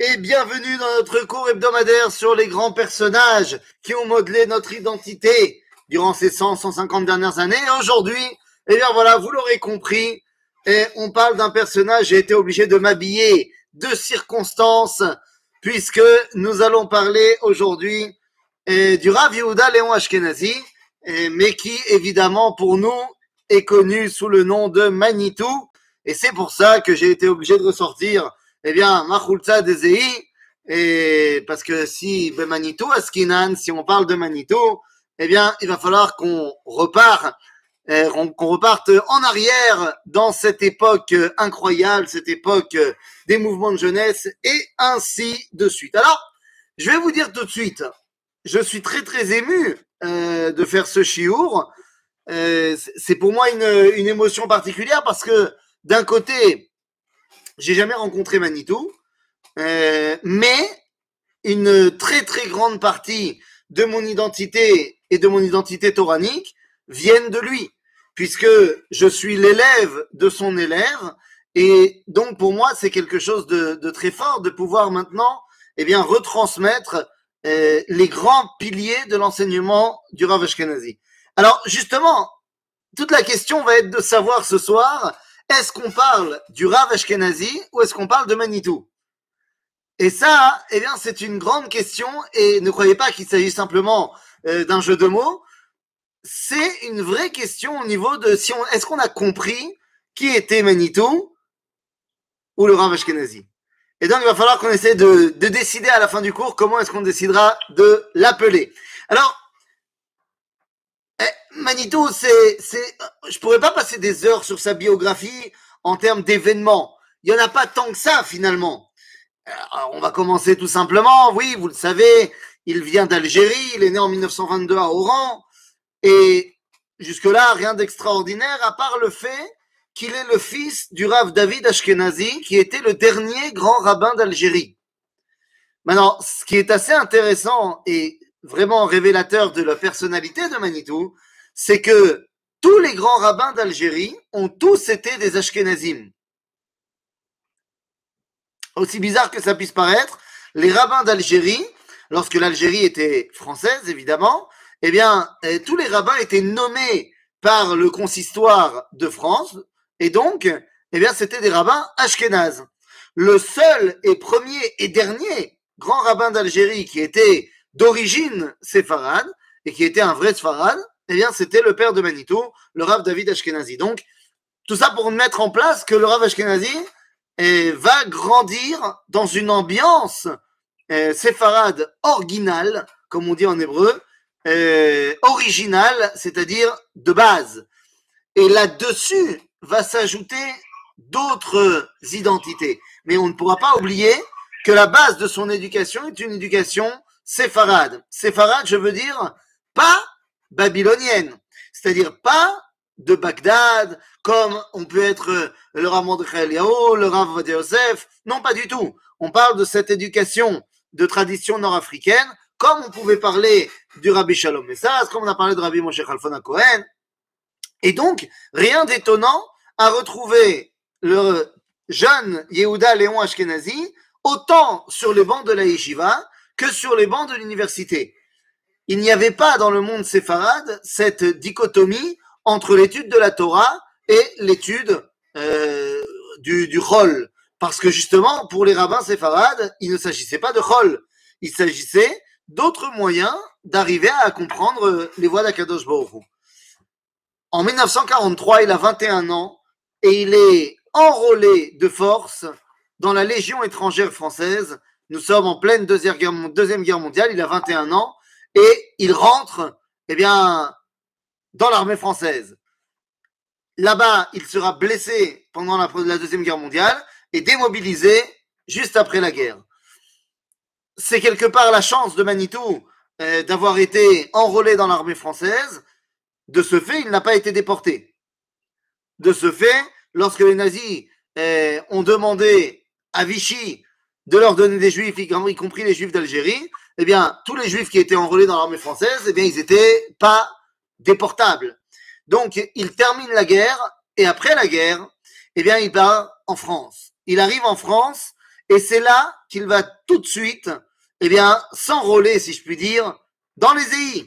Et bienvenue dans notre cours hebdomadaire sur les grands personnages qui ont modelé notre identité durant ces 150 dernières années. Et aujourd'hui, eh bien voilà, vous l'aurez compris, et on parle d'un personnage, j'ai été obligé de m'habiller de circonstances, puisque nous allons parler aujourd'hui du Rav Yehuda Léon Ashkenazi, mais qui évidemment pour nous est connu sous le nom de Manitou. Et c'est pour ça que j'ai été obligé de ressortir eh bien, Machulza des Zei, et parce que si Manitou, Askinan, si on parle de Manitou, eh bien, il va falloir qu'on reparte en arrière dans cette époque incroyable, cette époque des mouvements de jeunesse, et ainsi de suite. Alors, je vais vous dire tout de suite, je suis très très ému de faire ce chiour. C'est pour moi une émotion particulière parce que d'un côté, j'ai jamais rencontré Manitou, mais une très très grande partie de mon identité et de mon identité toranique viennent de lui, puisque je suis l'élève de son élève, et donc pour moi c'est quelque chose de très fort de pouvoir maintenant eh bien retransmettre les grands piliers de l'enseignement du Rav Ashkenazi. Alors justement, toute la question va être de savoir ce soir, est-ce qu'on parle du Rav Ashkenazi ou est-ce qu'on parle de Manitou? Et ça, eh bien, c'est une grande question, et ne croyez pas qu'il s'agit simplement d'un jeu de mots. C'est une vraie question au niveau de est-ce qu'on a compris qui était Manitou ou le Rav Ashkenazi. Et donc, il va falloir qu'on essaie de décider à la fin du cours comment est-ce qu'on décidera de l'appeler. Alors, Manitou, je pourrais pas passer des heures sur sa biographie en termes d'événements. Il y en a pas tant que ça, finalement. Alors, on va commencer tout simplement. Oui, vous le savez, il vient d'Algérie, il est né en 1922 à Oran, et jusque-là, rien d'extraordinaire, à part le fait qu'il est le fils du Rav David Ashkenazi, qui était le dernier grand rabbin d'Algérie. Maintenant, ce qui est assez intéressant et vraiment révélateur de la personnalité de Manitou, c'est que tous les grands rabbins d'Algérie ont tous été des Ashkenazim. Aussi bizarre que ça puisse paraître, les rabbins d'Algérie, lorsque l'Algérie était française, évidemment, eh bien, tous les rabbins étaient nommés par le consistoire de France, et donc, eh bien, c'était des rabbins ashkénazes. Le seul et premier et dernier grand rabbin d'Algérie qui était d'origine séfarade, et qui était un vrai séfarade, eh bien, c'était le père de Manitou, le Rav David Ashkenazi. Donc, tout ça pour mettre en place que le Rav Ashkenazi va grandir dans une ambiance séfarade originale, comme on dit en hébreu, originale, c'est-à-dire de base. Et là-dessus va s'ajouter d'autres identités. Mais on ne pourra pas oublier que la base de son éducation est une éducation séfarade. Séfarade, je veux dire, pas babylonienne, c'est-à-dire pas de Bagdad, comme on peut être le Rav Mordechai Eliyahu, le Rav Ovadia Yosef. Non, pas du tout. On parle de cette éducation de tradition nord-africaine, comme on pouvait parler du Rabbi Shalom Messas, comme on a parlé de Rabbi Moshe Khalfon Cohen. Et donc, rien d'étonnant à retrouver le jeune Yehuda Léon Ashkenazi autant sur les bancs de la yeshiva que sur les bancs de l'université. Il n'y avait pas dans le monde séfarade cette dichotomie entre l'étude de la Torah et l'étude du Chol. Parce que justement, pour les rabbins séfarades, il ne s'agissait pas de Chol. Il s'agissait d'autres moyens d'arriver à comprendre les voies d'Akadosh Baruch Hu. En 1943, il a 21 ans et il est enrôlé de force dans la Légion étrangère française. Nous sommes en pleine Deuxième Guerre mondiale, il a 21 ans et il rentre eh bien, dans l'armée française. Là-bas, il sera blessé pendant la Deuxième Guerre mondiale et démobilisé juste après la guerre. C'est quelque part la chance de Manitou d'avoir été enrôlé dans l'armée française. De ce fait, il n'a pas été déporté. De ce fait, lorsque les nazis ont demandé à Vichy de leur donner des juifs, y compris les juifs d'Algérie, eh bien, tous les juifs qui étaient enrôlés dans l'armée française, eh bien, ils n'étaient pas déportables. Donc, il termine la guerre, et après la guerre, eh bien, il part en France. Il arrive en France, Et c'est là qu'il va tout de suite, eh bien, s'enrôler, si je puis dire, dans les EI.